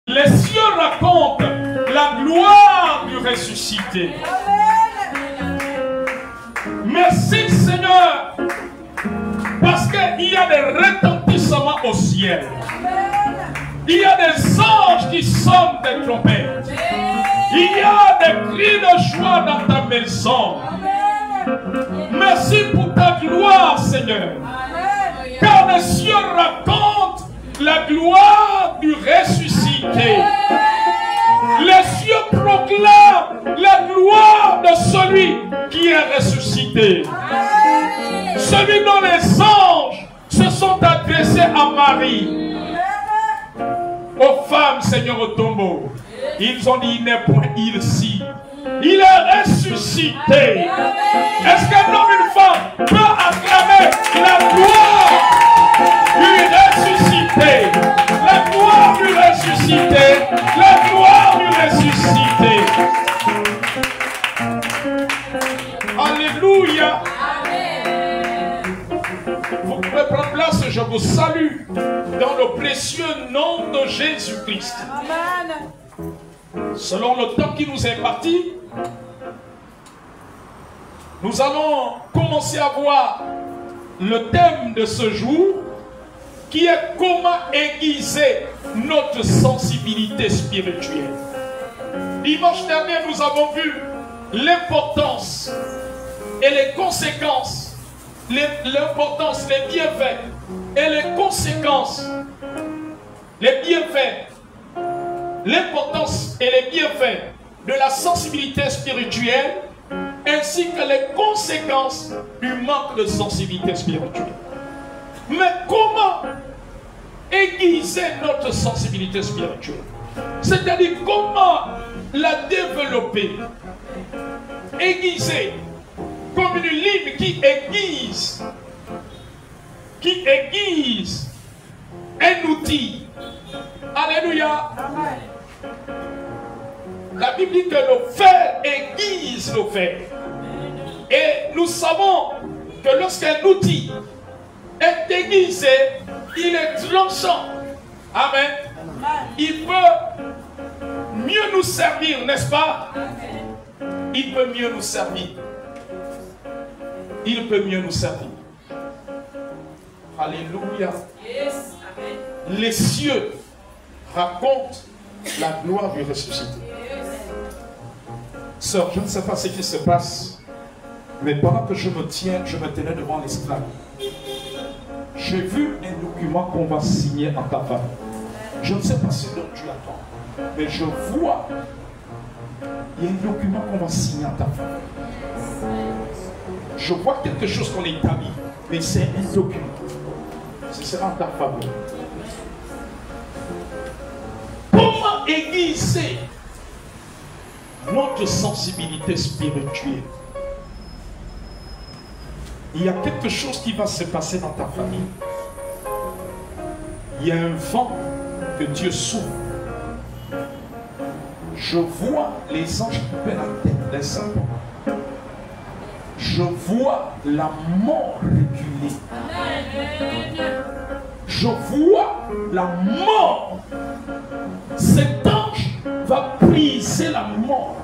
Les cieux racontent la gloire du ressuscité. Merci Seigneur, parce qu'il y a des retentissements au ciel. Il y a des anges qui sonnent des trompettes. Il y a des cris de joie dans ta maison. Merci pour ta gloire Seigneur. Car les cieux racontent la gloire du ressuscité. Les cieux proclament la gloire de celui qui est ressuscité. Celui dont les anges se sont adressés à Marie. Aux femmes, Seigneur, au tombeau. Ils ont dit, il n'est point ici. Il est ressuscité. Est-ce qu'un homme et une femme peut acclamer la gloire du ressuscité? La gloire du ressuscité. La gloire du ressuscité. Alléluia. Vous pouvez prendre place, je vous salue dans le précieux nom de Jésus-Christ. Amen. Selon le temps qui nous est imparti, nous allons commencer à voir le thème de ce jour qui est comment aiguiser notre sensibilité spirituelle. Dimanche dernier, nous avons vu l'importance et les conséquences, l'importance, les bienfaits et les conséquences, les bienfaits, l'importance et les bienfaits de la sensibilité spirituelle ainsi que les conséquences du manque de sensibilité spirituelle. Mais comment aiguiser notre sensibilité spirituelle? C'est-à-dire comment la développer, aiguiser comme une lime qui aiguise un outil. Alléluia. La Bible dit que le fer aiguise le fer. Et nous savons que lorsqu'un outil est aiguisé, il est tranchant. Amen. Il peut mieux nous servir, n'est-ce pas? Il peut mieux nous servir. Il peut mieux nous servir. Alléluia. Les cieux racontent la gloire du ressuscité. Sœur, je ne sais pas ce qui se passe, mais pendant que je me tenais devant l'esclave, j'ai vu un document qu'on va signer en ta faveur. Je ne sais pas ce dont tu attends, mais je vois, il y a un document qu'on va signer en ta faveur. Je vois quelque chose qu'on établit, mais c'est un document. Ce sera en ta faveur. Comment aiguiser notre sensibilité spirituelle? Il y a quelque chose qui va se passer dans ta famille. Il y a un vent que Dieu souffle. Je vois les anges couper la tête des serpents. Je vois la mort reculer. Je vois la mort. Cet ange va briser la mort.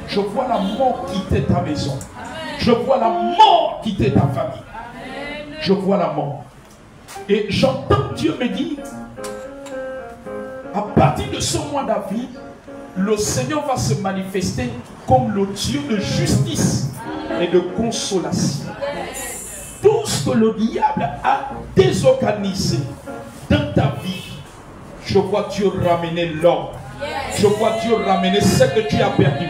Je vois la mort quitter ta maison. Je vois la mort quitter ta famille. Je vois la mort. Et j'entends Dieu me dire, à partir de ce mois d'avril, le Seigneur va se manifester comme le Dieu de justice et de consolation. Tout ce que le diable a désorganisé dans ta vie, je vois Dieu ramener l'ordre. Je vois Dieu ramener ce que tu as perdu,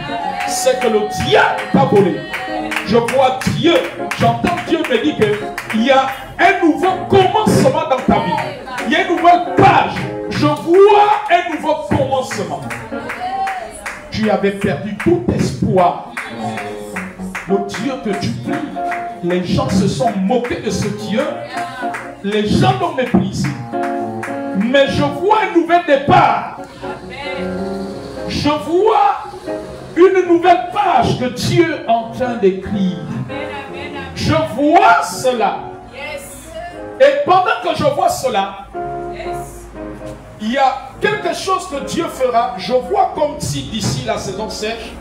ce que le diable t'a volé. Je vois Dieu, j'entends Dieu me dire qu'il y a un nouveau commencement dans ta vie. Il y a une nouvelle page. Je vois un nouveau commencement. Tu avais perdu tout espoir. Le Dieu que tu pries, les gens se sont moqués de ce Dieu. Les gens l'ont méprisé. Mais je vois un nouvel départ. Je vois une nouvelle page que Dieu est en train d'écrire. Je vois cela. Et pendant que je vois cela, il y a quelque chose que Dieu fera. Je vois comme si d'ici la saison sèche,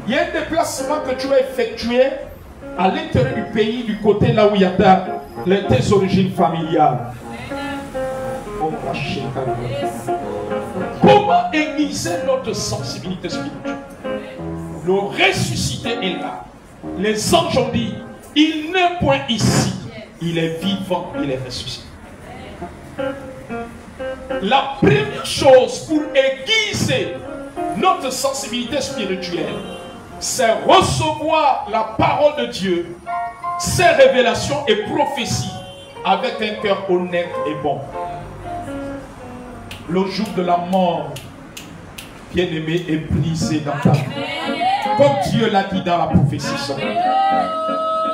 il y a un déplacement que tu as effectué à l'intérieur du pays, du côté là où il y a tes origines familiales. Comment aiguiser notre sensibilité spirituelle? Le ressuscité est là. Les anges ont dit, il n'est point ici. Il est vivant, il est ressuscité. La première chose pour aiguiser notre sensibilité spirituelle, c'est recevoir la parole de Dieu, ses révélations et prophéties avec un cœur honnête et bon. Le jour de la mort, bien-aimé, est brisé dans ta vie. Comme Dieu l'a dit dans la prophétie.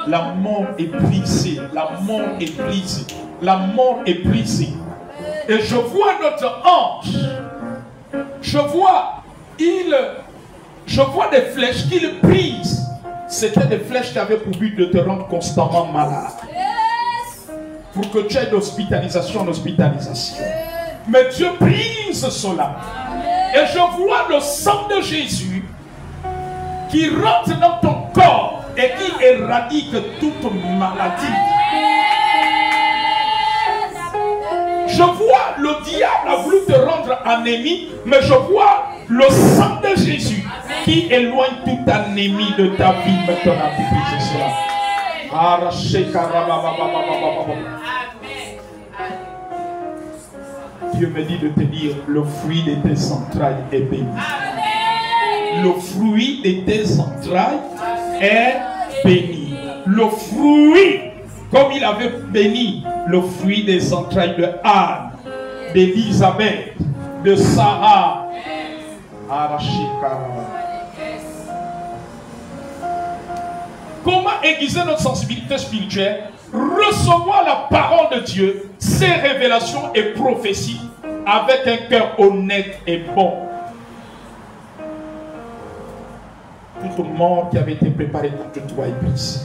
La mort est brisée, la mort est brisée, la mort est brisée. Et je vois notre ange, je vois des flèches qu'il brise. C'était des flèches qui avaient pour but de te rendre constamment malade. Pour que tu aies d'hospitalisation en hospitalisation. Mais Dieu brise cela. Et je vois le sang de Jésus qui rentre dans ton corps et qui éradique toute maladie. Je vois le diable a voulu te rendre anémie, mais je vois le sang de Jésus qui éloigne toute anémie de ta vie maintenant. Dieu me dit de te dire, le fruit de tes entrailles est béni. Le fruit de tes entrailles est béni. Le fruit, comme il avait béni le fruit des entrailles de Anne, d'Élisabeth, de Sarah. Comment aiguiser notre sensibilité spirituelle? Recevoir la parole de Dieu, ses révélations et prophéties avec un cœur honnête et bon. Toute mort qui avait été préparée contre toi est brisée.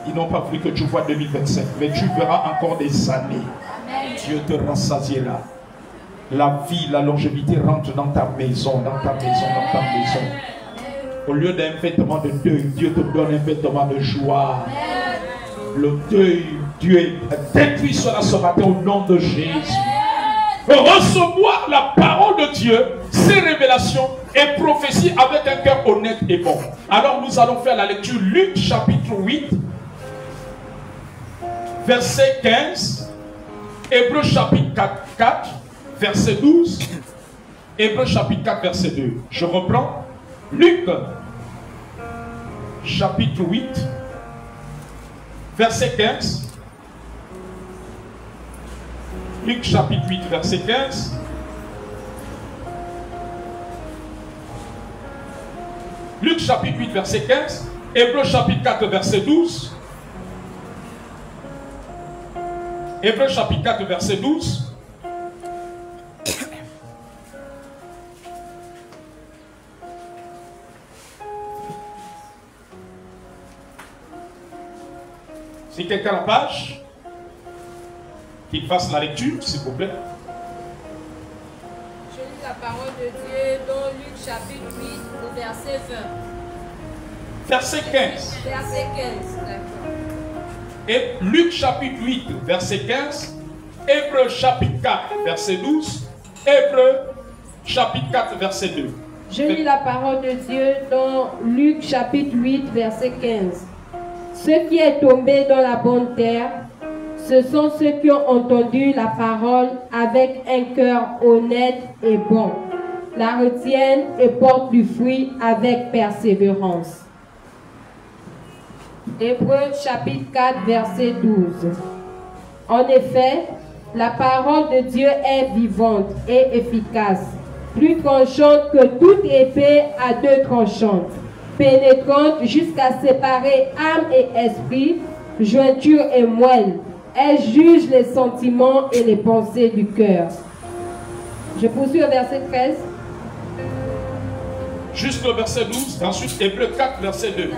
Ils n'ont pas voulu que tu vois 2025, mais tu verras encore des années. Dieu te rassasiera. La vie, la longévité rentre dans ta maison, dans ta maison, dans ta maison. Au lieu d'un vêtement de deuil, Dieu te donne un vêtement de joie. Le deuil, Dieu détruit cela ce matin au nom de Jésus. Recevoir la parole de Dieu, ses révélations et prophéties avec un cœur honnête et bon. Alors nous allons faire la lecture Luc chapitre 8, verset 15, Hébreux chapitre 4, verset 12, Hébreux chapitre 4, verset 2. Je reprends. Luc chapitre 8, verset 15. Luc chapitre 8, verset 15. Luc chapitre 8, verset 15. Hébreux chapitre 4, verset 12. Hébreux chapitre 4, verset 12. Si quelqu'un a la page, qu'il fasse la lecture, s'il vous plaît. Je lis la parole de Dieu dans Luc chapitre 8, au verset 20. Verset 15. Verset 15, d'accord. Et Luc chapitre 8, verset 15. Hébreux chapitre 4, verset 12. Hébreux chapitre 4, verset 2. Je lis la parole de Dieu dans Luc chapitre 8, verset 15. Ce qui est tombé dans la bonne terre, ce sont ceux qui ont entendu la parole avec un cœur honnête et bon, la retiennent et portent du fruit avec persévérance. Hébreux chapitre 4, verset 12. En effet, la parole de Dieu est vivante et efficace, plus tranchante que toute épée à deux tranchantes, pénétrante jusqu'à séparer âme et esprit, jointure et moelle. Elle juge les sentiments et les pensées du cœur. Je poursuis au verset 13. Juste le verset 12, ensuite Hébreux 4, verset 2.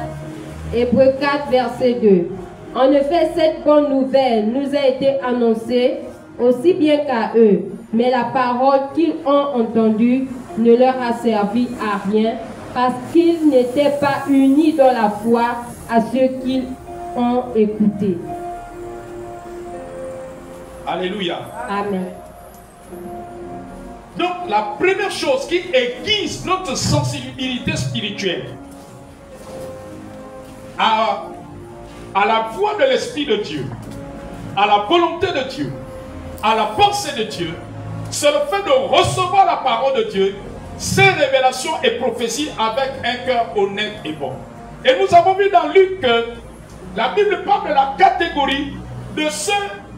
Hébreux 4, verset 2. En effet, cette bonne nouvelle nous a été annoncée aussi bien qu'à eux. mais la parole qu'ils ont entendue ne leur a servi à rien parce qu'ils n'étaient pas unis dans la foi à ceux qu'ils ont écoutés. Alléluia. Amen. Donc la première chose qui aiguise notre sensibilité spirituelle à la voix de l'Esprit de Dieu, à la volonté de Dieu, à la pensée de Dieu, c'est le fait de recevoir la parole de Dieu, ses révélations et prophéties avec un cœur honnête et bon. Et nous avons vu dans Luc que la Bible parle de la catégorie de ceux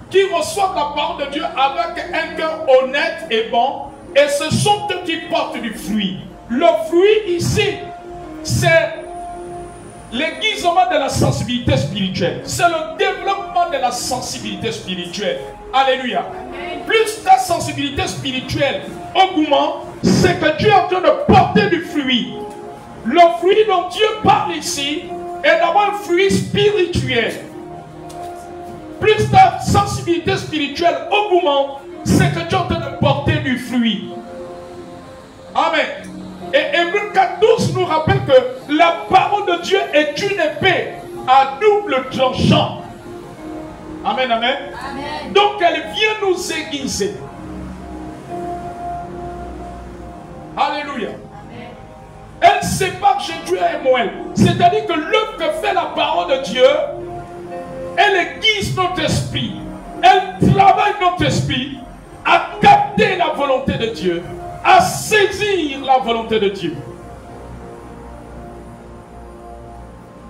qui reçoivent la parole de Dieu avec un cœur honnête et bon, et ce sont eux qui portent du fruit. Le fruit ici, c'est l'aiguisement de la sensibilité spirituelle. C'est le développement de la sensibilité spirituelle. Alléluia. Plus ta sensibilité spirituelle augmente, c'est que Dieu est en train de porter du fruit. Le fruit dont Dieu parle ici est d'abord un fruit spirituel. Plus ta sensibilité spirituelle augmente, c'est que Dieu est en train de porter du fruit. Amen. Et Hébreux 4:12 nous rappelle que la parole de Dieu est une épée à double tranchant. Amen, amen. Amen. Donc elle vient nous aiguiser. Alléluia. Amen. Elle sépare Jésus et Moël. C'est-à-dire que l'œuvre que fait la parole de Dieu, elle aiguise notre esprit. Elle travaille notre esprit à capter la volonté de Dieu, à saisir la volonté de Dieu.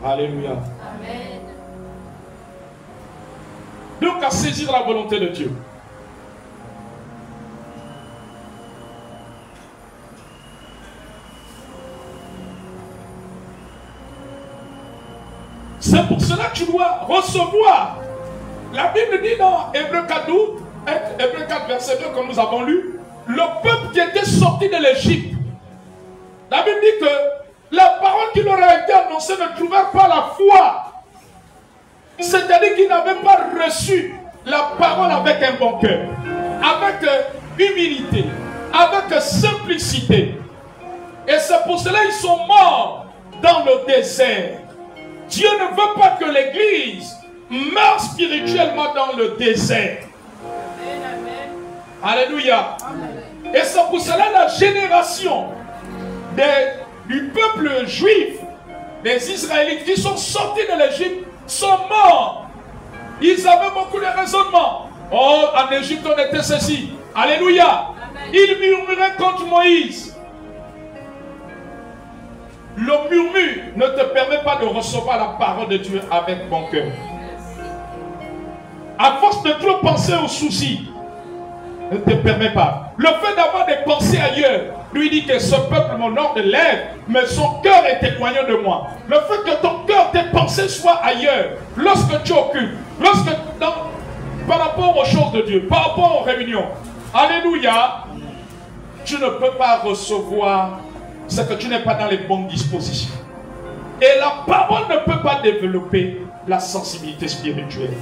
Alléluia. Amen. Donc à saisir la volonté de Dieu. C'est pour cela que tu dois recevoir. La Bible dit dans Hébreux 4, verset 2, comme nous avons lu, le peuple qui était sorti de l'Égypte, la Bible dit que la parole qui leur a été annoncée ne trouvèrent pas la foi. C'est-à-dire qu'ils n'avaient pas reçu la parole avec un bon cœur, avec humilité, avec simplicité. Et c'est pour cela qu'ils sont morts dans le désert. Dieu ne veut pas que l'Église meure spirituellement dans le désert. Alléluia. Et c'est pour cela la génération du peuple juif, des Israélites qui sont sortis de l'Égypte, sont morts. Ils avaient beaucoup de raisonnements. Oh, en Égypte on était ceci. Alléluia. Ils murmuraient contre Moïse. Le murmure ne te permet pas de recevoir la parole de Dieu avec bon cœur. À force de trop penser aux soucis, ne te permet pas. Le fait d'avoir des pensées ailleurs, lui dit que ce peuple m'honore de lèvres, mais son cœur est éloigné de moi. Le fait que ton cœur, tes pensées soient ailleurs, lorsque tu occupes, par rapport aux choses de Dieu, par rapport aux réunions, alléluia, tu ne peux pas recevoir ce que tu n'es pas dans les bonnes dispositions. Et la parole ne peut pas développer la sensibilité spirituelle.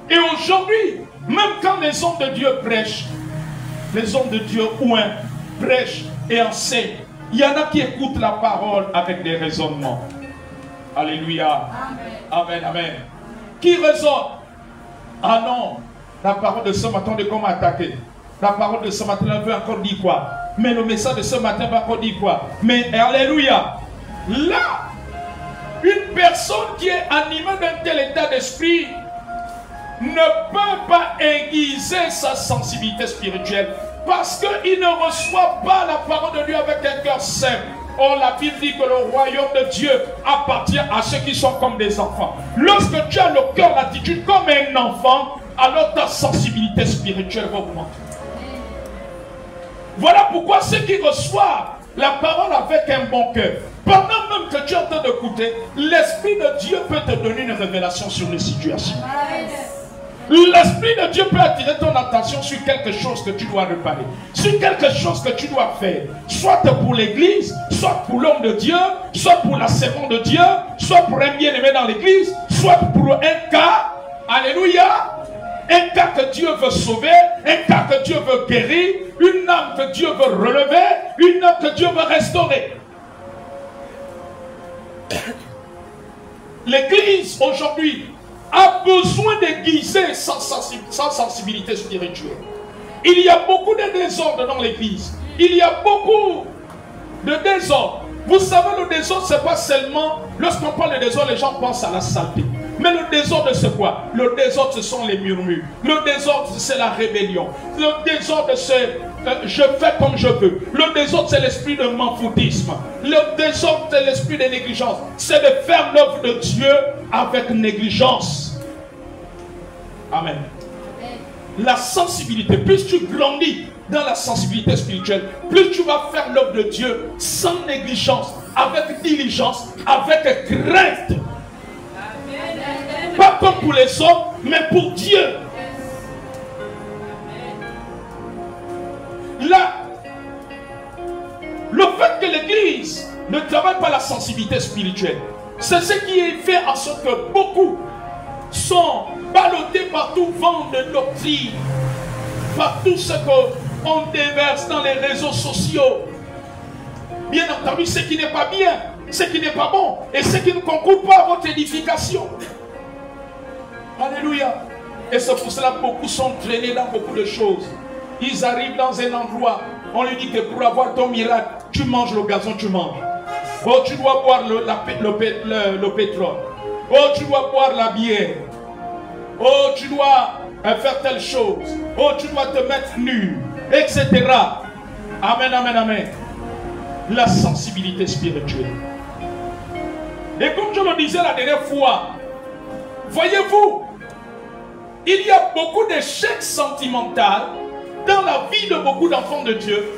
Et aujourd'hui, même quand les hommes de Dieu prêchent, les hommes de Dieu prêchent et enseignent, il y en a qui écoutent la parole avec des raisonnements. Alléluia. Amen. Amen, amen. Qui raisonne? Ah non, la parole de ce matin, de comment attaquer. La parole de ce matin, elle veut encore dire quoi? Mais le message de ce matin va encore dire quoi? Mais alléluia. Là, une personne qui est animée d'un tel état d'esprit ne peut pas aiguiser sa sensibilité spirituelle parce qu'il ne reçoit pas la parole de Dieu avec un cœur simple. Or, la Bible dit que le royaume de Dieu appartient à ceux qui sont comme des enfants. Lorsque tu as le cœur, l'attitude comme un enfant, alors ta sensibilité spirituelle va augmenter. Voilà pourquoi ceux qui reçoivent la parole avec un bon cœur, pendant même que tu es en train d'écouter, l'Esprit de Dieu peut te donner une révélation sur les situations. L'Esprit de Dieu peut attirer ton attention sur quelque chose que tu dois réparer, sur quelque chose que tu dois faire, soit pour l'église, soit pour l'homme de Dieu, soit pour la servante de Dieu, soit pour un bien-aimé dans l'église, soit pour un cas. Alléluia. un cas que Dieu veut sauver, un cas que Dieu veut guérir, une âme que Dieu veut relever, une âme que Dieu veut restaurer. L'Église aujourd'hui a besoin d'aiguiser sa sensibilité spirituelle. Il y a beaucoup de désordre dans l'Église. Il y a beaucoup de désordre. Vous savez, le désordre, ce n'est pas seulement... Lorsqu'on parle de désordre, les gens pensent à la saleté. Mais le désordre, c'est quoi? Le désordre, ce sont les murmures. Le désordre, c'est la rébellion. Le désordre, c'est je fais comme je veux. Le désordre, c'est l'esprit de m'en-foutisme. Le désordre, c'est l'esprit de négligence. C'est de faire l'œuvre de Dieu avec négligence. Amen. La sensibilité, plus tu grandis dans la sensibilité spirituelle, plus tu vas faire l'œuvre de Dieu sans négligence, avec diligence, avec crainte. Pas comme pour les hommes, mais pour Dieu. Là, le fait que l'Église ne travaille pas la sensibilité spirituelle, c'est ce qui fait en sorte que beaucoup sont ballottés par tout vent de doctrine, par tout ce qu'on déverse dans les réseaux sociaux. Bien entendu, ce qui n'est pas bien, ce qui n'est pas bon, et ce qui ne concourt pas à votre édification. Alléluia. Et c'est pour cela que beaucoup sont traînés dans beaucoup de choses. Ils arrivent dans un endroit, on lui dit que pour avoir ton miracle, tu manges le gazon, tu manges. Oh, tu dois boire le pétrole. Oh, tu dois boire la bière. Oh, tu dois faire telle chose. Oh, tu dois te mettre nu, etc. Amen, amen, amen. La sensibilité spirituelle. Et comme je le disais la dernière fois, voyez-vous, il y a beaucoup d'échecs sentimentaux dans la vie de beaucoup d'enfants de Dieu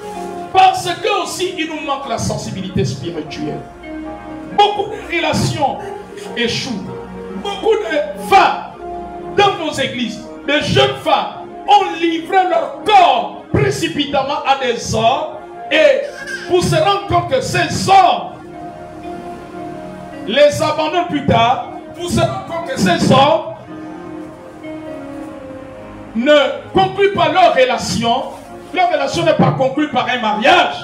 parce que aussi il nous manque la sensibilité spirituelle. Beaucoup de relations échouent. Beaucoup de femmes dans nos églises, de jeunes femmes, ont livré leur corps précipitamment à des hommes et pour se rendre compte que ces hommes les abandonnent plus tard, pour se rendre compte que ces hommes ne concluent pas leur relation n'est pas conclue par un mariage.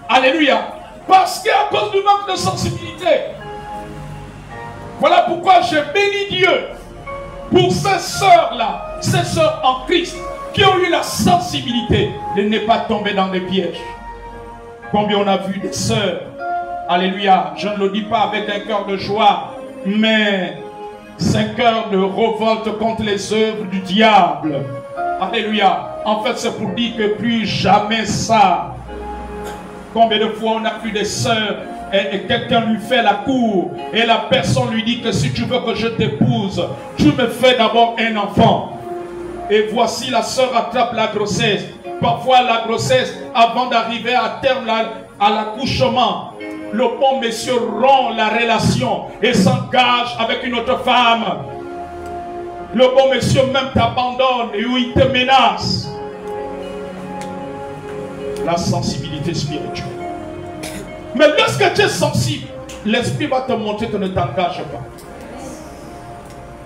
Alléluia. Parce qu'à cause du manque de sensibilité. Voilà pourquoi je bénis Dieu pour ces sœurs-là, ces sœurs en Christ, qui ont eu la sensibilité de ne pas tomber dans des pièges. Combien on a vu des sœurs, alléluia, je ne le dis pas avec un cœur de joie, mais c'est un cœur de révolte contre les œuvres du diable. Alléluia. En fait, c'est pour dire que plus jamais ça. Combien de fois on a vu des sœurs et quelqu'un lui fait la cour et la personne lui dit que si tu veux que je t'épouse, tu me fais d'abord un enfant. Et voici la sœur attrape la grossesse. Parfois la grossesse, avant d'arriver à terme à l'accouchement, le bon monsieur rompt la relation et s'engage avec une autre femme. Le bon monsieur même t'abandonne et où il te menace. La sensibilité spirituelle. Mais lorsque tu es sensible, l'esprit va te montrer que ne t'engage pas.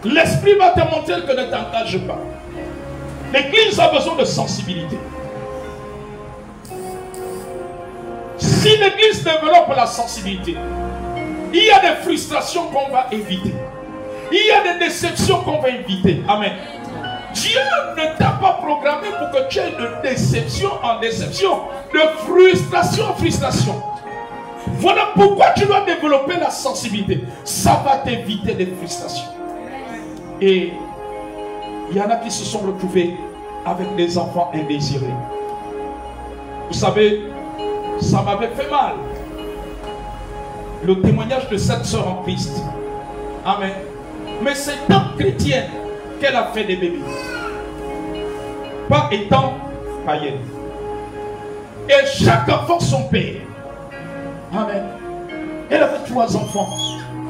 L'esprit va te montrer que ne t'engage pas. L'église a besoin de sensibilité. Si l'église développe la sensibilité, il y a des frustrations qu'on va éviter. Il y a des déceptions qu'on va éviter. Amen. Dieu ne t'a pas programmé pour que tu aies de déception en déception, de frustration en frustration. Voilà pourquoi tu dois développer la sensibilité. Ça va t'éviter des frustrations. Et il y en a qui se sont retrouvés avec des enfants indésirés. Vous savez, ça m'avait fait mal. Le témoignage de cette sœur en Christ. Amen. Mais c'est étant chrétienne qu'elle a fait des bébés. Pas étant païenne. Et chaque enfant son père. Amen. Elle avait 3 enfants.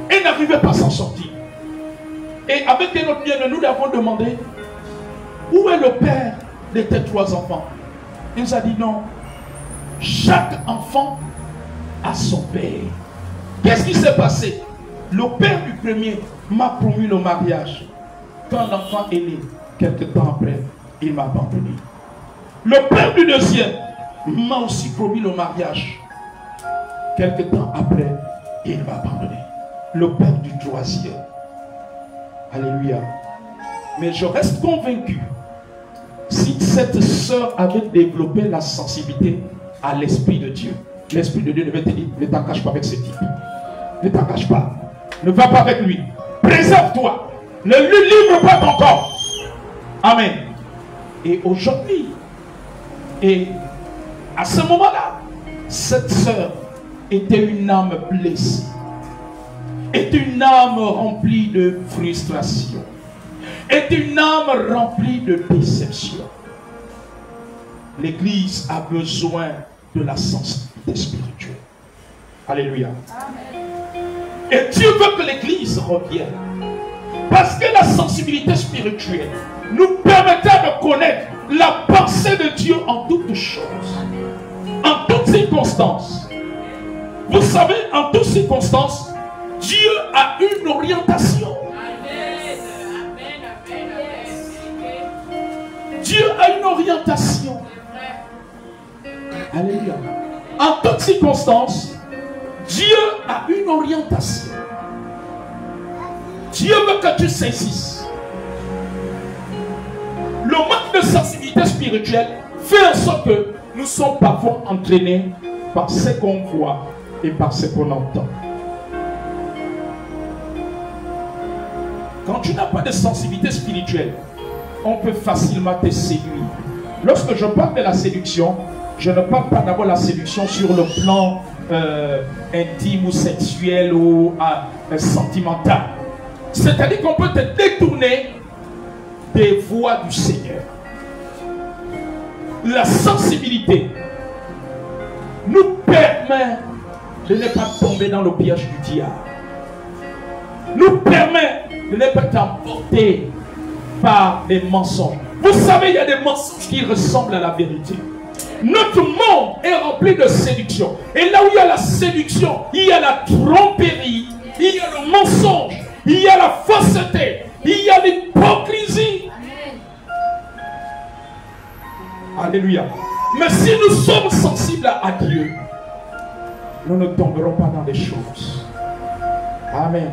Elle n'arrivait pas à s'en sortir. Et avec notre bien, nous lui avons demandé où est le père de tes 3 enfants. Il nous a dit non. Chaque enfant a son père. Qu'est-ce qui s'est passé? Le père du premier m'a promis le mariage. Quand l'enfant est né, Quelque temps après, il m'a abandonné. Le père du deuxième m'a aussi promis le mariage. Quelque temps après, il m'a abandonné. Le père du troisième. Alléluia. Mais je reste convaincu, si cette sœur avait développé la sensibilité à l'Esprit de Dieu, l'Esprit de Dieu devait te dire, ne t'engage pas avec ce type. Ne t'engage pas. Ne va pas avec lui. Préserve-toi. Ne lui livre pas ton corps. Amen. Et aujourd'hui, et à ce moment-là, cette sœur était une âme blessée, est une âme remplie de frustration, est une âme remplie de déception. L'église a besoin de la sensibilité spirituelle. Alléluia. Et Dieu veut que l'église revienne. Parce que la sensibilité spirituelle nous permettra de connaître la pensée de Dieu en toutes choses, en toutes circonstances. Vous savez, en toutes circonstances, Dieu a une orientation. Dieu a une orientation. Alléluia. En toutes circonstances, Dieu a une orientation. Dieu veut que tu saisisses. Le manque de sensibilité spirituelle fait en sorte que nous sommes parfois entraînés par ce qu'on voit et par ce qu'on entend. Quand tu n'as pas de sensibilité spirituelle, on peut facilement te séduire. Lorsque je parle de la séduction, je ne parle pas d'abord de la séduction sur le plan intime ou sexuel ou sentimental. C'est-à-dire qu'on peut te détourner des voies du Seigneur. La sensibilité nous permet de ne pas tomber dans le piège du diable. Nous permet de ne pas être emporté par des mensonges. Vous savez, il y a des mensonges qui ressemblent à la vérité. Notre monde est rempli de séduction. Et là où il y a la séduction, il y a la tromperie, il y a le mensonge, il y a la fausseté, il y a l'hypocrisie. Alléluia. Mais si nous sommes sensibles à Dieu, nous ne tomberons pas dans des choses. Amen.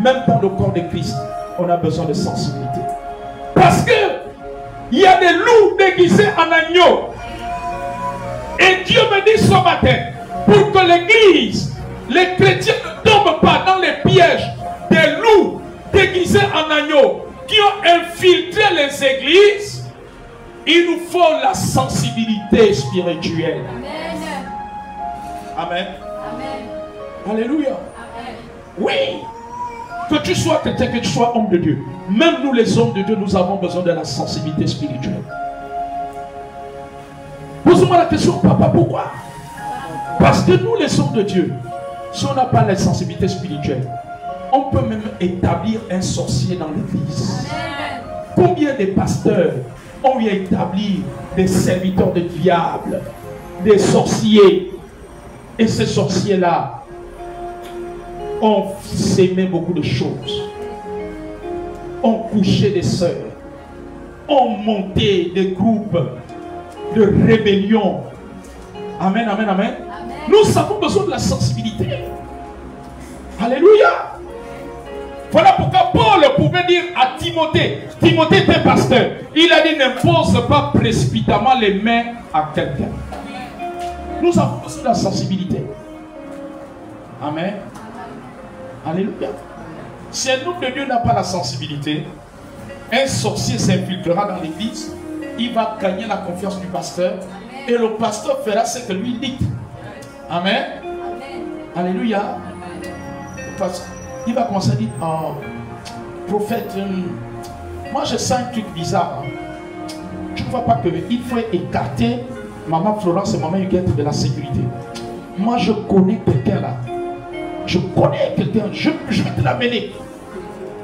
Même dans le corps de Christ, on a besoin de sensibilité. Parce que il y a des loups déguisés en agneaux. Et Dieu me dit ce matin, pour que l'église, les chrétiens ne tombent pas dans les pièges des loups déguisés en agneaux qui ont infiltré les églises, il nous faut la sensibilité spirituelle. Amen. Amen. Amen. Alléluia. Amen. Oui. Que tu sois chrétien, que tu sois homme de Dieu. Même nous les hommes de Dieu, nous avons besoin de la sensibilité spirituelle. Pose-moi la question, papa, pourquoi? Parce que nous les hommes de Dieu, si on n'a pas la sensibilité spirituelle, on peut même établir un sorcier dans l'église. Combien de pasteurs ont établi des serviteurs de diable, des sorciers, et ces sorciers-là ont sémé beaucoup de choses, ont couché des sœurs, ont monté des groupes de rébellion. Amen, amen, amen. Amen. Nous avons besoin de la sensibilité. Alléluia. Voilà pourquoi Paul pouvait dire à Timothée, Timothée était pasteur, il a dit n'impose pas précipitamment les mains à quelqu'un. Nous avons besoin de la sensibilité. Amen. Alléluia. Si un homme de Dieu n'a pas la sensibilité, un sorcier s'infiltrera dans l'église, il va gagner la confiance du pasteur et le pasteur fera ce que lui dit. Amen. Alléluia. Il va commencer à dire, oh, prophète, moi je sens un truc bizarre. Tu ne vois pas qu'il faut écarter maman Florence et maman Huguette de la sécurité. Moi je connais quelqu'un là. Je connais quelqu'un, je vais te l'amener.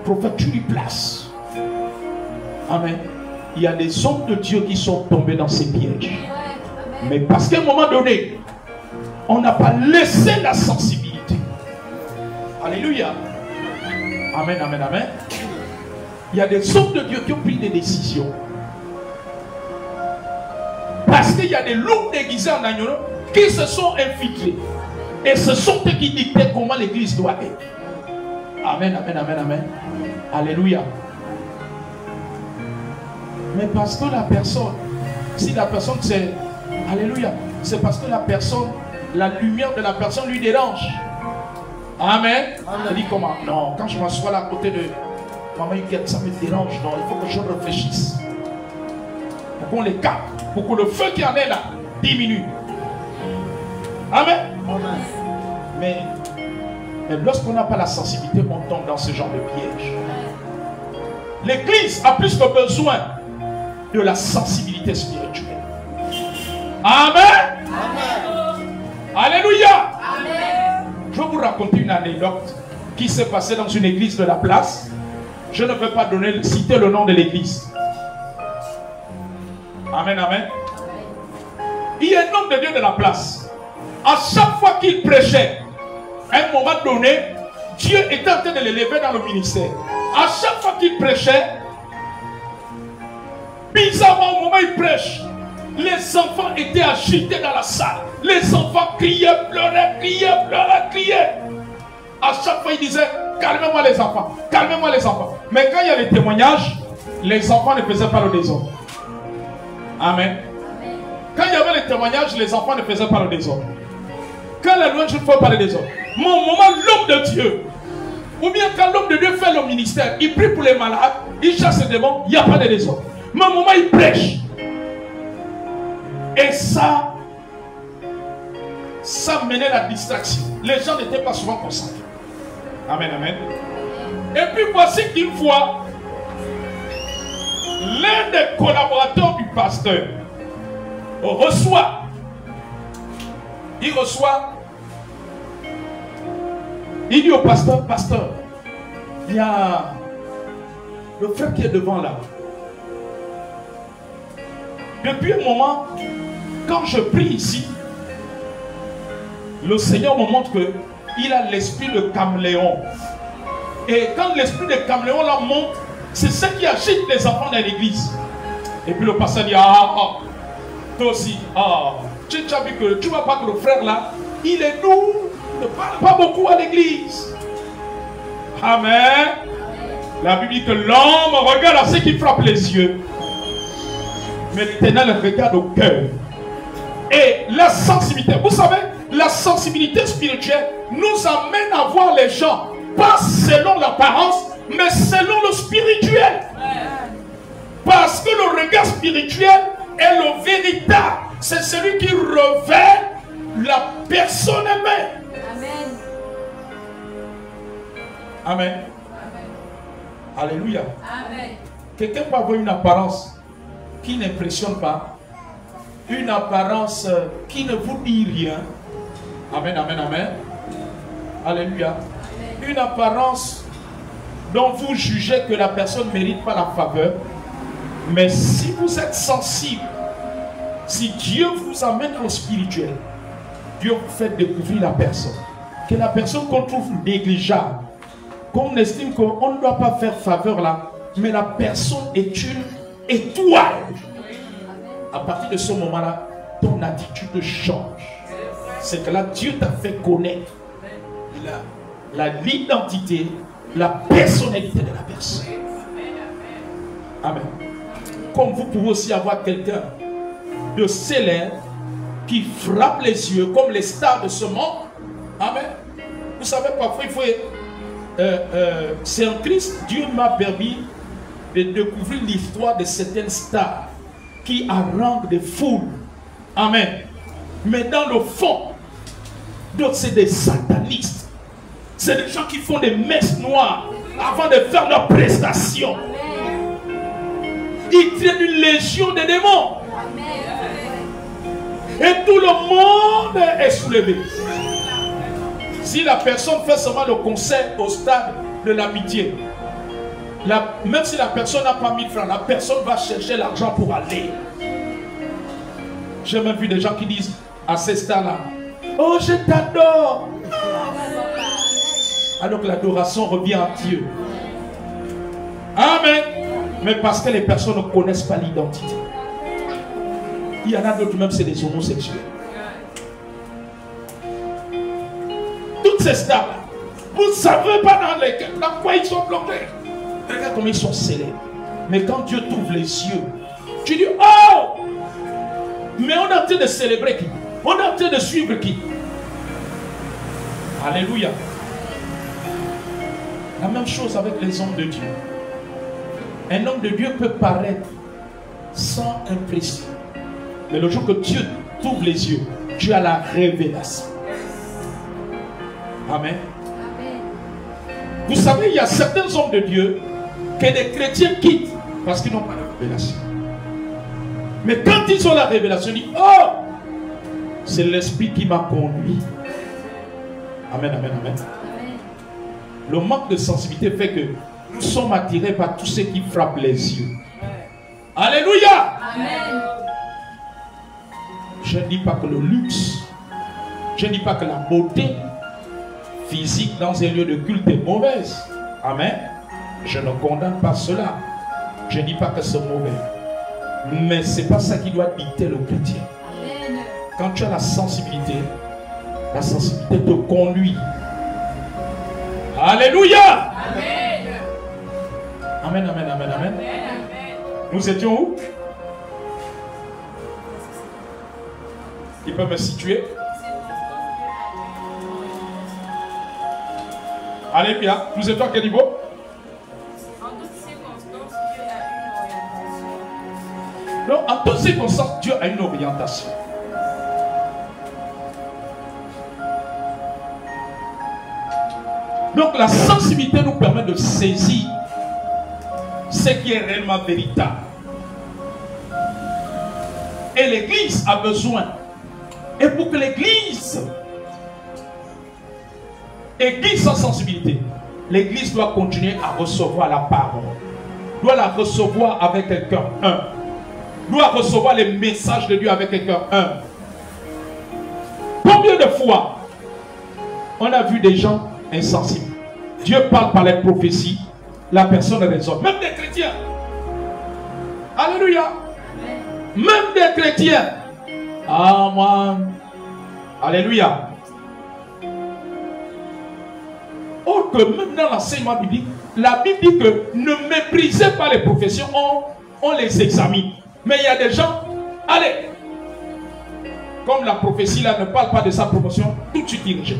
Prophète, tu lui places. Amen. Il y a des hommes de Dieu qui sont tombés dans ces pièges. Mais parce qu'à un moment donné, on n'a pas laissé la sensibilité. Alléluia. Amen, amen, amen. il y a des hommes de Dieu qui ont pris des décisions. Parce qu'il y a des loups déguisés en agneau qui se sont infiltrés. Et ce sont eux qui dictaient comment l'église doit être. Amen, amen, amen, amen. Alléluia. Mais parce que la personne, si la personne c'est, alléluia, c'est parce que la personne, la lumière de la personne lui dérange. Amen. Elle dit comment? Non, quand je m'assois là à côté de maman Huguette, ça me dérange. Non, il faut que je réfléchisse. Pour qu'on les capte, pour que le feu qui en est là diminue. Amen. Mais lorsqu'on n'a pas la sensibilité, on tombe dans ce genre de piège. L'église a plus que besoin de la sensibilité spirituelle. Amen. Amen. Alléluia. Amen. Je vais vous raconter une anecdote qui s'est passée dans une église de la place. Je ne vais pas citer le nom de l'église. Amen, amen. Il y a un homme de Dieu de la place. À chaque fois qu'il prêchait, à un moment donné, Dieu était en train de l'élever dans le ministère. À chaque fois qu'il prêchait, bizarrement, au moment où il prêche, les enfants étaient agités dans la salle. Les enfants criaient, pleuraient, criaient, pleuraient, criaient. À chaque fois, il disait, calmez-moi les enfants, calmez-moi les enfants. Mais quand il y a les témoignages, les enfants ne faisaient pas le désordre. Amen. Quand il y avait les témoignages, les enfants ne faisaient pas le désordre. Quand la louange ne fait pas le désordre. Mon moment, l'homme de Dieu, ou bien quand l'homme de Dieu fait le ministère, il prie pour les malades, il chasse les démons, il n'y a pas de désordre. Mais au moment, il prêche. Et ça menait la distraction. Les gens n'étaient pas souvent concentrés. Amen, amen. Et puis voici qu'une fois, l'un des collaborateurs du pasteur reçoit, il dit au pasteur, pasteur, il y a le frère qui est devant là. Depuis un moment, quand je prie ici, le Seigneur me montre qu'il a l'esprit de caméléon. Et quand l'esprit de caméléon là monte, c'est ce qui agite les enfants dans l'église. Et puis le pasteur dit, toi aussi, tu as vu que tu ne vois pas que le frère là, il est doux, il ne parle pas beaucoup à l'église. Amen. La Bible dit que l'homme regarde à ce qui frappe les yeux. Mais l'Éternel regarde au cœur. Et la sensibilité, vous savez, la sensibilité spirituelle nous amène à voir les gens, pas selon l'apparence, mais selon le spirituel. Parce que le regard spirituel est le véritable. C'est celui qui révèle la personne aimée. Amen. Amen. Alléluia. Amen. Quelqu'un peut avoir une apparence qui n'impressionne pas, une apparence qui ne vous dit rien. Amen, amen, amen. Alléluia. Amen. Une apparence dont vous jugez que la personne ne mérite pas la faveur. Mais si vous êtes sensible, si Dieu vous amène au spirituel, Dieu vous fait découvrir la personne. Que la personne qu'on trouve négligeable, qu'on estime qu'on ne doit pas faire faveur là, mais la personne est une étoile. À partir de ce moment-là, ton attitude change. C'est que là, Dieu t'a fait connaître l'identité, la personnalité de la personne. Amen. Comme vous pouvez aussi avoir quelqu'un de célèbre qui frappe les yeux comme les stars de ce monde. Amen. Vous savez, parfois il faut... c'est en Christ, Dieu m'a permis de découvrir l'histoire de certaines stars qui haranguent des foules. Amen. Mais dans le fond, d'autres c'est des satanistes. C'est des gens qui font des messes noires avant de faire leurs prestations. Ils tiennent une légion de démons. Et tout le monde est soulevé. Si la personne fait seulement le concert au stade de l'amitié, même si la personne n'a pas 1000 francs, la personne va chercher l'argent pour aller. J'ai même vu des gens qui disent à ces stars-là, oh, je t'adore. Alors que l'adoration revient à Dieu. Amen. Mais parce que les personnes ne connaissent pas l'identité. Il y en a d'autres même, c'est des homosexuels. Toutes ces stars, vous ne savez pas dans quoi ils sont bloqués. Regarde comment ils sont célèbres. Mais quand Dieu t'ouvre les yeux, tu dis, oh! Mais on est en train de célébrer qui? On est en train de suivre qui? Alléluia. La même chose avec les hommes de Dieu. Un homme de Dieu peut paraître sans impression. Mais le jour que Dieu t'ouvre les yeux, tu as la révélation. Amen. Vous savez, il y a certains hommes de Dieu que les chrétiens quittent parce qu'ils n'ont pas la révélation. Mais quand ils ont la révélation, ils disent, oh, c'est l'Esprit qui m'a conduit. Amen, amen, amen. Le manque de sensibilité fait que nous sommes attirés par tout ce qui frappe les yeux. Alléluia. Amen. Je ne dis pas que le luxe, je ne dis pas que la beauté physique dans un lieu de culte est mauvaise. Amen. Je ne condamne pas cela. Je ne dis pas que c'est mauvais. Mais ce n'est pas ça qui doit dicter le chrétien. Amen. Quand tu as la sensibilité te conduit. Alléluia. Amen. Amen, amen, amen, amen. Nous étions où? Qui peut me situer? Alléluia. Nous étions à quel niveau? Non, en toutes circonstances, Dieu a une orientation. Donc la sensibilité nous permet de saisir ce qui est réellement véritable. Et l'Église a besoin. Et pour que l'Église sans sensibilité, l'Église doit continuer à recevoir la parole. Doit la recevoir avec un cœur humble. Doit recevoir les messages de Dieu avec un cœur humble. Combien de fois on a vu des gens insensibles? Dieu parle par les prophéties, la personne raisonne. Même des chrétiens. Alléluia. Même des chrétiens. Amen. Alléluia. Or que même dans l'enseignement biblique, la Bible dit que ne méprisez pas les professions, on les examine. Mais il y a des gens, allez, comme la prophétie là ne parle pas de sa promotion, tout de suite il rejette.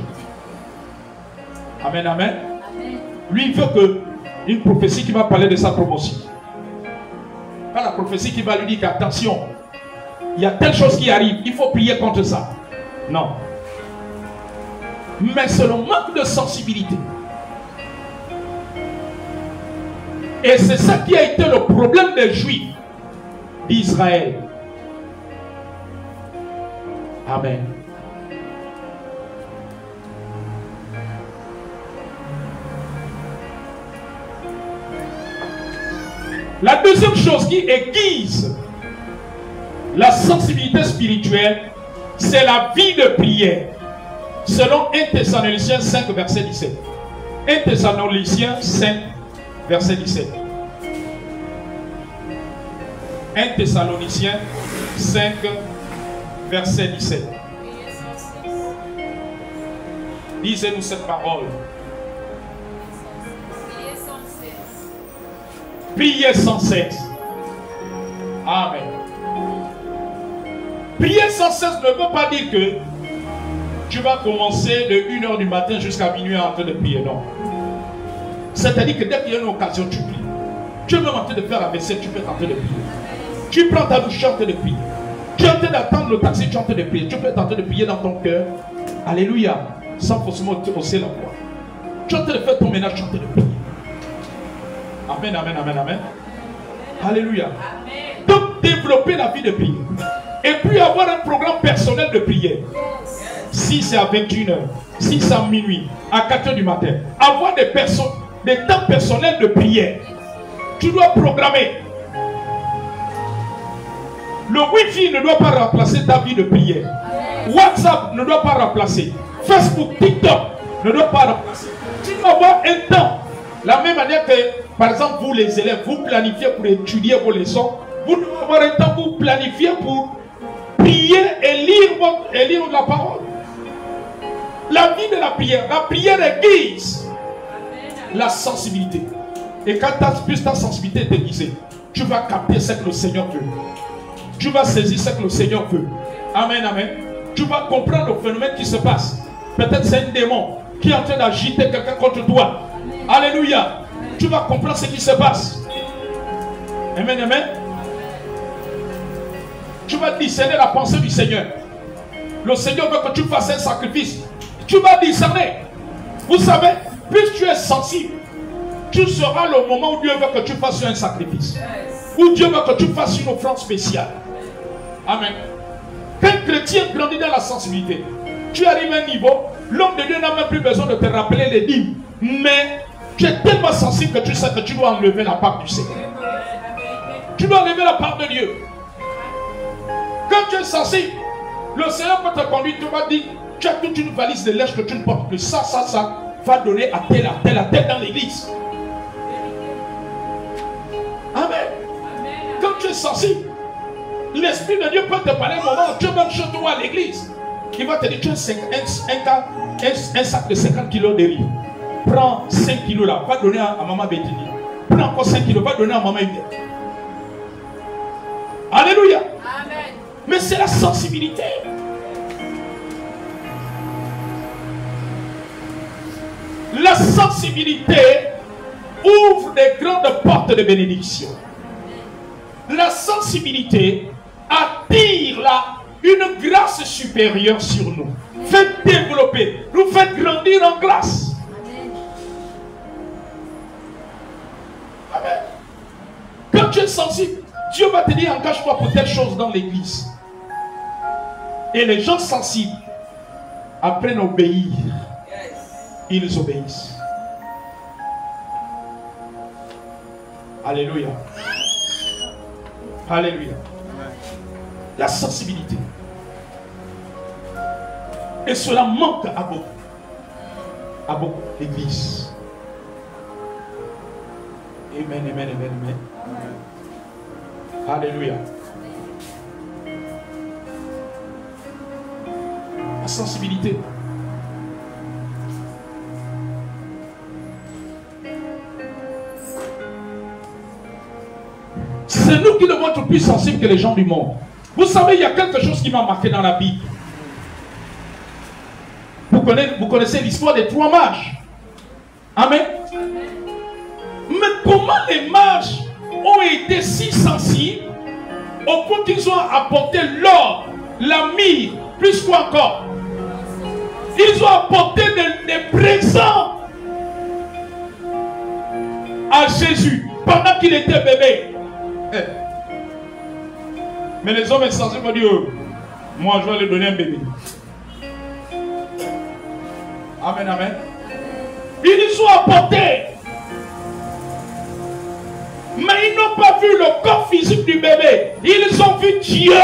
Amen, amen. Lui il veut que une prophétie qui va parler de sa promotion. Pas la prophétie qui va lui dire qu'attention, il y a telle chose qui arrive, il faut prier contre ça. Non. Mais c'est le manque de sensibilité. Et c'est ça qui a été le problème des Juifs d'Israël. Amen. La deuxième chose qui aiguise la sensibilité spirituelle, c'est la vie de prière. Selon 1 Thessaloniciens 5, verset 17. 1 Thessaloniciens 5, verset 17. 1 Thessaloniciens 5, verset 17. Lisez-nous cette parole. Priez sans cesse. Amen. Prier sans cesse ne veut pas dire que tu vas commencer de 1h du matin jusqu'à minuit en train de prier. Non. C'est-à-dire que dès qu'il y a une occasion, tu pries. Tu es même en train de faire la vaisselle, tu peux être en train de prier. Tu prends ta douche, tu es en train de prier. Tu es en train d'attendre le taxi, tu es en train de prier. Tu peux être en train de prier dans ton cœur. Alléluia. Sans forcément te hausser la voix. Tu es en train de faire ton ménage, tu es en train de prier. Amen, amen, amen, amen. Alléluia. Amen. Donc développer la vie de prière. Et puis avoir un programme personnel de prière. Si c'est à 21h, si c'est à minuit, à 4h du matin. Avoir des temps personnels de prière. Tu dois programmer. Le Wi-Fi ne doit pas remplacer ta vie de prière. WhatsApp ne doit pas remplacer. Facebook, TikTok ne doit pas remplacer. Tu dois avoir un temps. La même manière que Par exemple, vous les élèves, vous planifiez pour étudier vos leçons. Vous devez avoir un temps pour planifier pour prier et lire la parole. La vie de la prière aiguise la sensibilité. Et quand plus ta sensibilité est aiguisée, tu vas capter ce que le Seigneur veut. Tu vas saisir ce que le Seigneur veut. Amen, amen. Tu vas comprendre le phénomène qui se passe. Peut-être c'est un démon qui est en train d'agiter quelqu'un contre toi. Alléluia. Tu vas comprendre ce qui se passe. Amen, amen. Tu vas discerner la pensée du Seigneur. Le Seigneur veut que tu fasses un sacrifice. Tu vas discerner. Vous savez, plus tu es sensible, tu seras le moment où Dieu veut que tu fasses un sacrifice. Où Dieu veut que tu fasses une offrande spéciale. Amen. Quand un chrétien grandit dans la sensibilité, tu arrives à un niveau, l'homme de Dieu n'a même plus besoin de te rappeler les dîmes. Mais tu es tellement sensible que tu sais que tu dois enlever la part du Seigneur. Tu dois enlever la part de Dieu. Quand tu es sensible, le Seigneur peut te conduire, tu vas dire, tu as toute une valise de lèche que tu ne portes plus. Ça va donner à tel dans l'église. Amen. Quand tu es sensible, l'Esprit de Dieu peut te parler au moment où tu es même chez toi à l'église. Il va te dire, tu as un sac de 50 kilos de riz. Prends 5 kilos là, va donner à maman Bétini. Prends encore 5 kilos, va donner à maman Yvette. Alléluia. Amen. Mais c'est la sensibilité. La sensibilité ouvre des grandes portes de bénédiction. La sensibilité attire une grâce supérieure sur nous. Faites développer, nous faites grandir en grâce. Amen. Quand tu es sensible, Dieu va te dire engage-toi pour telle chose dans l'église. Et les gens sensibles apprennent à obéir. Ils obéissent. Alléluia. Alléluia. La sensibilité. Et cela manque à beaucoup. À beaucoup d'églises. Amen, amen, amen, amen. Alléluia. La sensibilité. C'est nous qui devons être plus sensibles que les gens du monde. Vous savez, il y a quelque chose qui m'a marqué dans la Bible. Vous connaissez l'histoire des 3 mages. Amen. Mais comment les mages ont été si sensibles au point qu'ils ont apporté l'or, la myrrhe, plus quoi encore. Ils ont apporté des présents à Jésus pendant qu'il était bébé. Mais les hommes insensibles m'ont dit, moi je vais lui donner un bébé. Amen, amen. Ils ont apporté. Mais ils n'ont pas vu le corps physique du bébé. Ils ont vu Dieu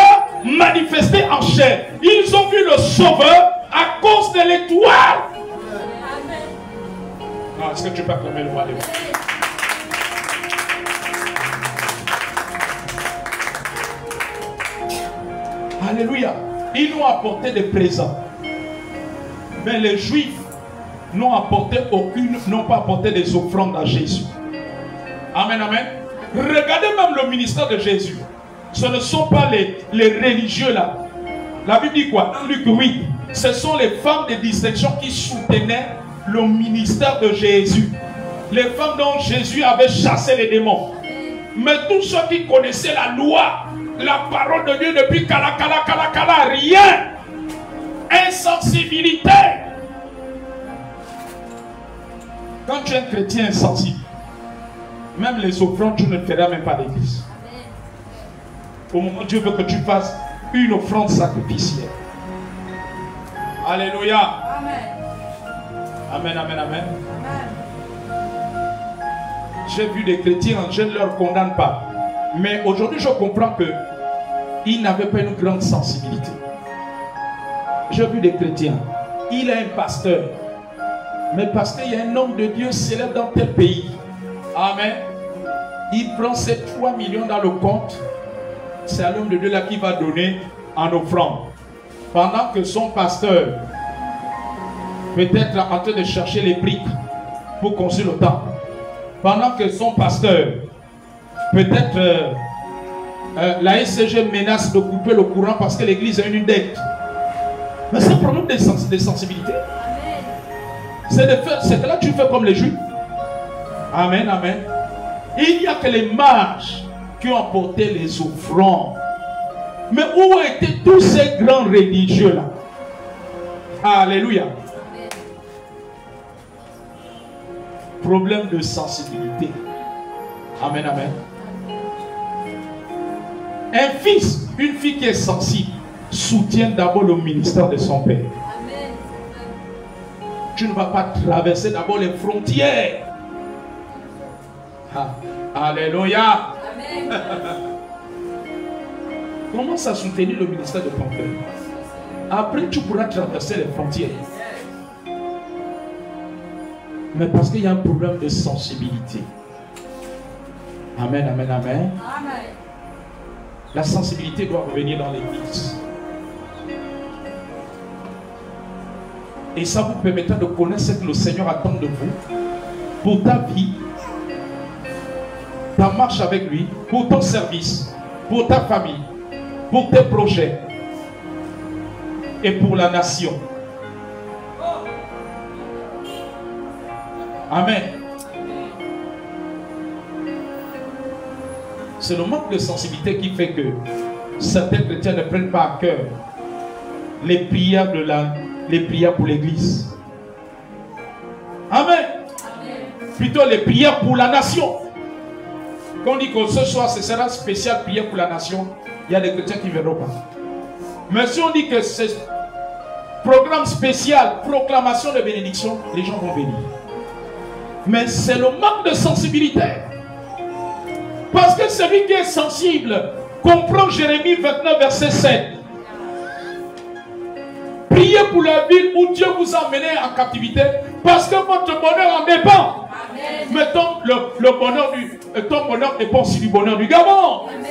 manifesté en chair. Ils ont vu le Sauveur à cause de l'étoile. Non, est-ce que tu peux acclamer le roi des rois? Alléluia. Ils nous ont apporté des présents. Mais les Juifs n'ont pas apporté des offrandes à Jésus. Amen, amen. Regardez même le ministère de Jésus. Ce ne sont pas les religieux là. La Bible dit quoi? Dans Luc 8. Ce sont les femmes de distinction qui soutenaient le ministère de Jésus. Les femmes dont Jésus avait chassé les démons. Mais tous ceux qui connaissaient la loi, la parole de Dieu depuis Kala, rien. Insensibilité. Quand tu es un chrétien insensible, même les offrandes, tu ne feras même pas d'église. Au moment où Dieu veut que tu fasses une offrande sacrificielle. Alléluia. Amen. Amen, amen, amen. J'ai vu des chrétiens, je ne leur condamne pas. Mais aujourd'hui, je comprends qu'ils n'avaient pas une grande sensibilité. J'ai vu des chrétiens. Il est un pasteur. Mais pasteur, il y a un homme de Dieu célèbre dans tel pays. Amen. Il prend ces 3 millions dans le compte. C'est à l'homme de Dieu là qui va donner en offrande. Pendant que son pasteur peut-être en train de chercher les briques pour construire le temple. Pendant que son pasteur peut-être la SCG menace de couper le courant parce que l'église a une dette. Mais c'est un problème de sensibilité. C'est que là tu fais comme les Juifs. Amen, amen. Il n'y a que les mages qui ont apporté les offrandes. Mais où étaient tous ces grands religieux là? Alléluia. Problème de sensibilité. Amen, amen. Un fils, une fille qui est sensible, soutient d'abord le ministère de son père. Amen. Tu ne vas pas traverser d'abord les frontières. Ah, alléluia. Amen. Commence à soutenir le ministère de ton père. Après, tu pourras traverser les frontières. Mais parce qu'il y a un problème de sensibilité. Amen, amen, amen. Amen. La sensibilité doit revenir dans l'église. Et ça vous permettra de connaître ce que le Seigneur attend de vous pour ta vie, ta marche avec lui, pour ton service, pour ta famille, pour tes projets et pour la nation. Amen. C'est le manque de sensibilité qui fait que certains chrétiens ne prennent pas à cœur les prières pour l'église. Amen. Amen. Plutôt les prières pour la nation. Quand on dit que ce soir ce sera spécial prière pour la nation, il y a des chrétiens qui ne verront pas. Mais si on dit que c'est programme spécial, proclamation de bénédiction, les gens vont venir. Mais c'est le manque de sensibilité. Parce que celui qui est sensible comprend Jérémie 29, verset 7. Priez pour la ville où Dieu vous a mené en captivité, parce que votre bonheur en dépend. Amen. Mais ton bonheur dépend aussi du bonheur du Gabon. Amen.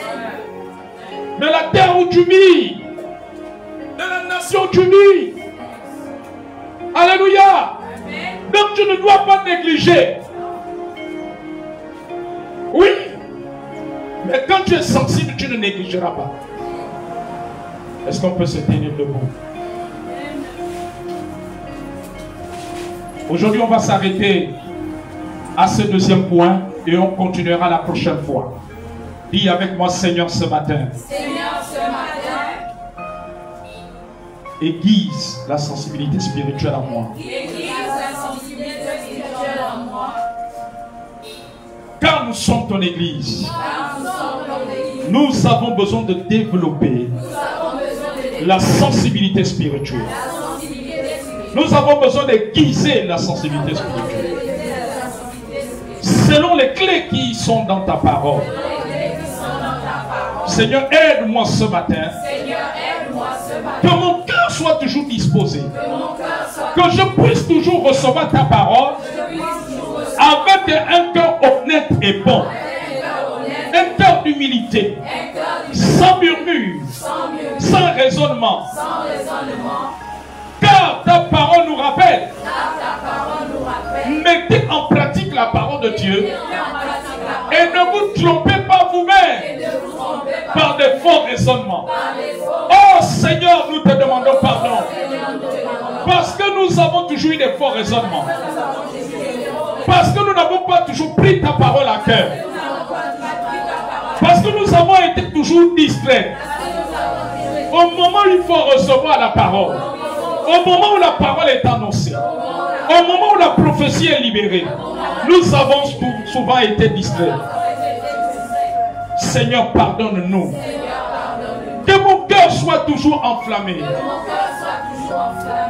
De la terre où tu vis, de la nation où tu vis. Alléluia. Amen. Donc tu ne dois pas négliger. Oui. Mais quand tu es sensible, tu ne négligeras pas. Est-ce qu'on peut se tenir debout? Aujourd'hui, on va s'arrêter à ce deuxième point et on continuera la prochaine fois. Dis avec moi, Seigneur, ce matin. Seigneur, ce matin. Aiguise la sensibilité spirituelle en moi. Aiguise la sensibilité spirituelle en moi. Car nous sommes ton église. Nous avons besoin de développer la sensibilité spirituelle. Nous avons besoin d'aiguiser la sensibilité spirituelle. Selon les clés qui sont dans ta parole. Seigneur, aide-moi ce matin. Que mon cœur soit toujours disposé. Que je puisse toujours recevoir ta parole avec un cœur honnête et bon. Un cœur d'humilité, sans murmure, sans raisonnement. Car ta parole nous rappelle. Mettez en pratique la parole de Dieu et ne vous trompez pas vous-même par de faux raisonnements. Oh Seigneur, nous te demandons pardon parce que nous avons toujours eu des faux raisonnements. Parce que nous n'avons pas toujours pris ta parole à cœur. Parce que nous avons été toujours distraits. Au moment où il faut recevoir la parole, au moment où la parole est annoncée, au moment où la prophétie est libérée, nous avons souvent été distraits. Seigneur, pardonne-nous. Que mon cœur soit toujours enflammé.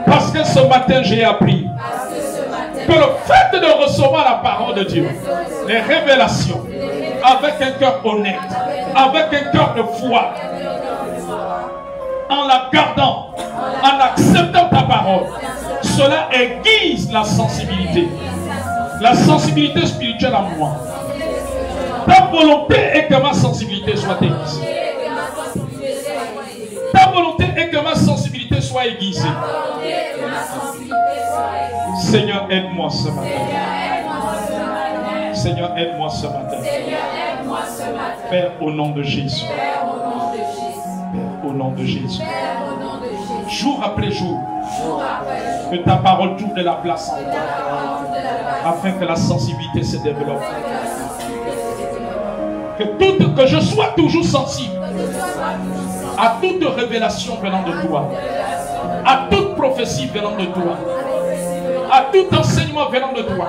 Parce que ce matin, j'ai appris que le fait de recevoir la parole de Dieu, les révélations, avec un cœur honnête, avec un cœur de foi, en la gardant, en acceptant ta parole, cela aiguise la sensibilité spirituelle en moi. Ta volonté est que ma sensibilité soit aiguisée. Ta volonté est que ma sensibilité soit aiguisée. Seigneur, aide-moi ce matin. Seigneur, aide-moi ce matin. Père, au nom de Jésus. Père, au nom de Jésus. Jour après jour, que ta parole trouve de la place en moi, afin que la sensibilité se développe. Que je sois toujours sensible à toute révélation venant de toi, à toute prophétie venant de toi, à tout enseignement venant de toi,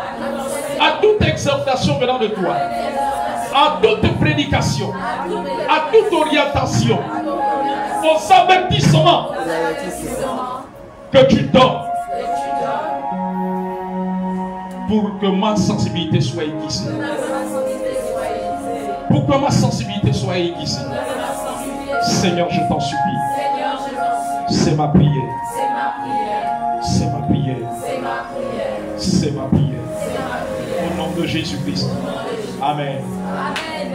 à toute exhortation venant de toi, à toute prédication, à toute orientation, aux avertissements que tu donnes pour que ma sensibilité soit aiguisée. Pour que ma sensibilité soit aiguisée. Seigneur, je t'en supplie. C'est ma prière. C'est ma prière. C'est ma prière. Au nom de Jésus-Christ. Amen. Amen.